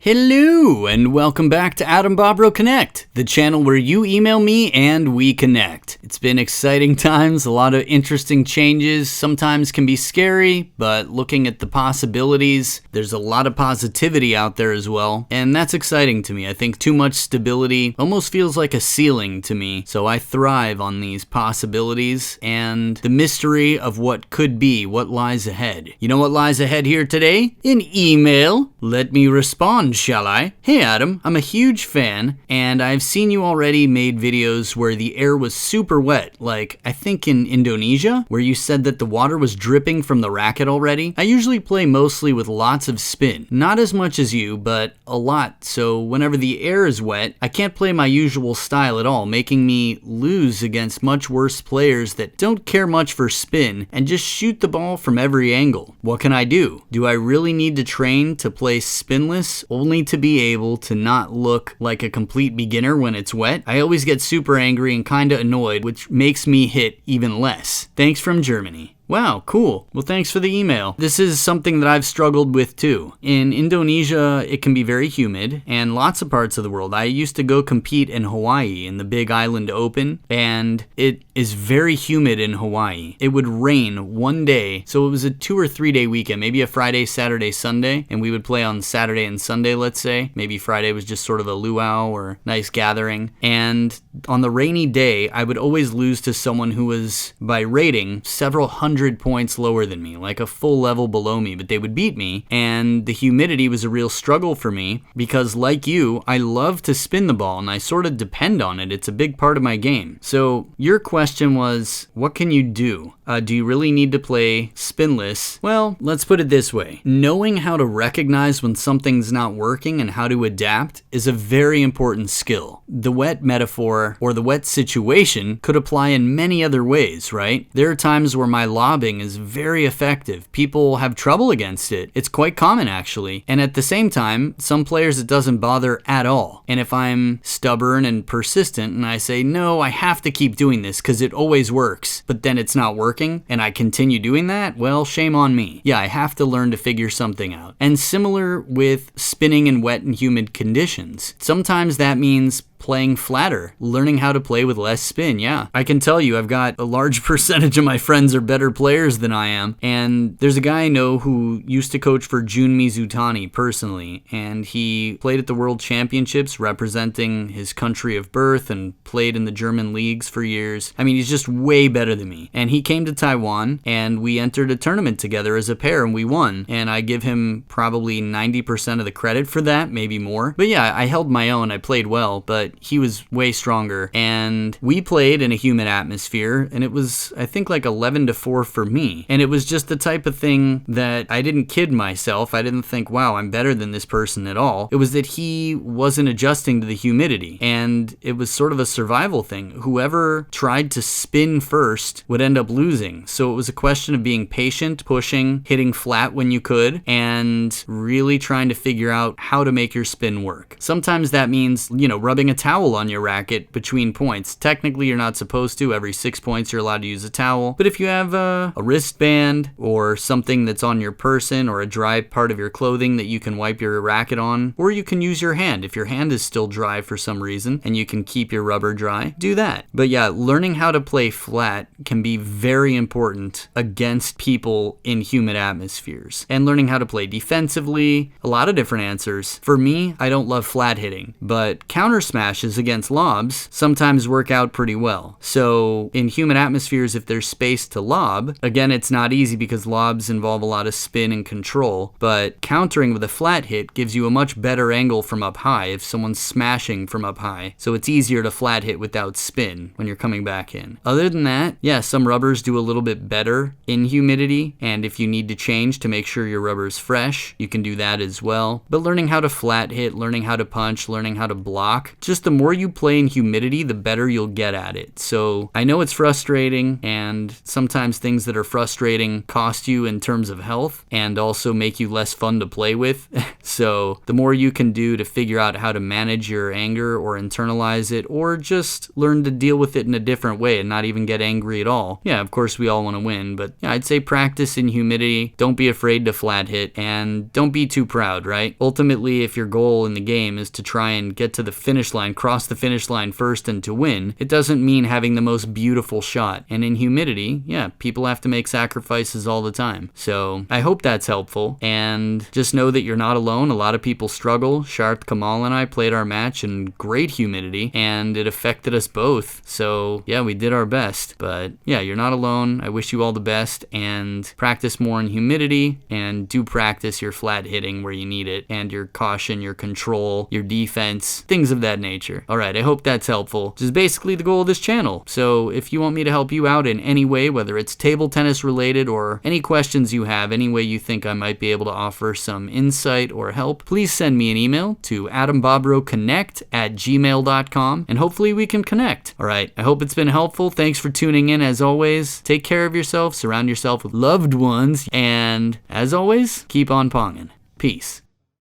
Hello, and welcome back to AdamBobrowConnect, the channel where you email me and we connect. It's been exciting times, a lot of interesting changes, sometimes can be scary, but looking at the possibilities, there's a lot of positivity out there as well, and that's exciting to me. I think too much stability almost feels like a ceiling to me, so I thrive on these possibilities and the mystery of what could be, what lies ahead. You know what lies ahead here today? An email. Let me respond, shall I? Hey Adam, I'm a huge fan, and I've seen you already made videos where the air was super wet, like I think in Indonesia, where you said that the water was dripping from the racket already. I usually play mostly with lots of spin, not as much as you, but a lot, so whenever the air is wet, I can't play my usual style at all, making me lose against much worse players that don't care much for spin and just shoot the ball from every angle. What can I do? Do I really need to train to play spinless only to be able to not look like a complete beginner when it's wet? I always get super angry and kinda annoyed, which makes me hit even less. Thanks from Germany. Wow, cool. Well, thanks for the email. This is something that I've struggled with too. In Indonesia, it can be very humid, and lots of parts of the world. I used to go compete in Hawaii in the Big Island Open, and it is very humid in Hawaii. It would rain one day, so it was a 2 or 3 day weekend, maybe a Friday, Saturday, Sunday, and we would play on Saturday and Sunday, let's say. Maybe Friday was just sort of a luau or nice gathering. And on the rainy day, I would always lose to someone who was, by rating, several hundred points lower than me, like a full level below me, but they would beat me, and the humidity was a real struggle for me because, like you, I love to spin the ball and I sort of depend on it. It's a big part of my game. So your question was, what can you do? Do you really need to play spinless? Well, let's put it this way. Knowing how to recognize when something's not working and how to adapt is a very important skill. The wet metaphor or the wet situation could apply in many other ways, right? There are times where my lobbing is very effective. People have trouble against it. It's quite common actually. And at the same time, some players it doesn't bother at all. And if I'm stubborn and persistent and I say, no, I have to keep doing this because it always works, but then it's not working and I continue doing that, well, shame on me. Yeah, I have to learn to figure something out. And similar with spinning in wet and humid conditions. Sometimes that means playing flatter, learning how to play with less spin. Yeah, I can tell you I've got a large percentage of my friends are better players than I am, and there's a guy I know who used to coach for Jun Mizutani personally, and he played at the World Championships representing his country of birth and played in the German leagues for years. I mean, he's just way better than me, and he came to Taiwan and we entered a tournament together as a pair and we won, and I give him probably 90% of the credit for that, maybe more. But yeah, I held my own, I played well, but he was way stronger, and we played in a humid atmosphere, and it was, I think, like 11-4 for me, and it was just the type of thing that I didn't kid myself. I didn't think, wow, I'm better than this person at all. It was that he wasn't adjusting to the humidity, and it was sort of a survival thing. Whoever tried to spin first would end up losing, so it was a question of being patient, pushing, hitting flat when you could, and really trying to figure out how to make your spin work. Sometimes that means, rubbing a towel on your racket between points. Technically, you're not supposed to. Every 6 points, you're allowed to use a towel. But if you have a wristband or something that's on your person or a dry part of your clothing that you can wipe your racket on, or you can use your hand. If your hand is still dry for some reason and you can keep your rubber dry, do that. But yeah, learning how to play flat can be very important against people in humid atmospheres. And learning how to play defensively, a lot of different answers. For me, I don't love flat hitting, but counter smashes against lobs sometimes work out pretty well. So in humid atmospheres, if there's space to lob, again, it's not easy because lobs involve a lot of spin and control, but countering with a flat hit gives you a much better angle from up high if someone's smashing from up high. So it's easier to flat hit without spin when you're coming back in. Other than that, yeah, some rubbers do a little bit better in humidity, and if you need to change to make sure your rubber's fresh, you can do that as well. But learning how to flat hit, learning how to punch, learning how to block, just just the more you play in humidity, the better you'll get at it. So I know it's frustrating, and sometimes things that are frustrating cost you in terms of health and also make you less fun to play with. So the more you can do to figure out how to manage your anger or internalize it, or just learn to deal with it in a different way and not even get angry at all. Yeah, of course we all want to win, but yeah, I'd say practice in humidity. Don't be afraid to flat hit, and don't be too proud, right? Ultimately, if your goal in the game is to try and get to the finish line, cross the finish line first and to win, it doesn't mean having the most beautiful shot. And in humidity, yeah, people have to make sacrifices all the time. So I hope that's helpful, and just know that you're not alone. A lot of people struggle. Sharth, Kamal, and I played our match in great humidity, and it affected us both. So yeah, we did our best. But yeah, you're not alone. I wish you all the best, and practice more in humidity, and do practice your flat hitting where you need it, and your caution, your control, your defense, things of that nature. All right, I hope that's helpful, which is basically the goal of this channel. So if you want me to help you out in any way, whether it's table tennis related or any questions you have, any way you think I might be able to offer some insight or help, please send me an email to AdamBobrowConnect@gmail.com, and hopefully we can connect. All right, I hope it's been helpful. Thanks for tuning in as always. Take care of yourself, surround yourself with loved ones, and as always, keep on ponging. Peace.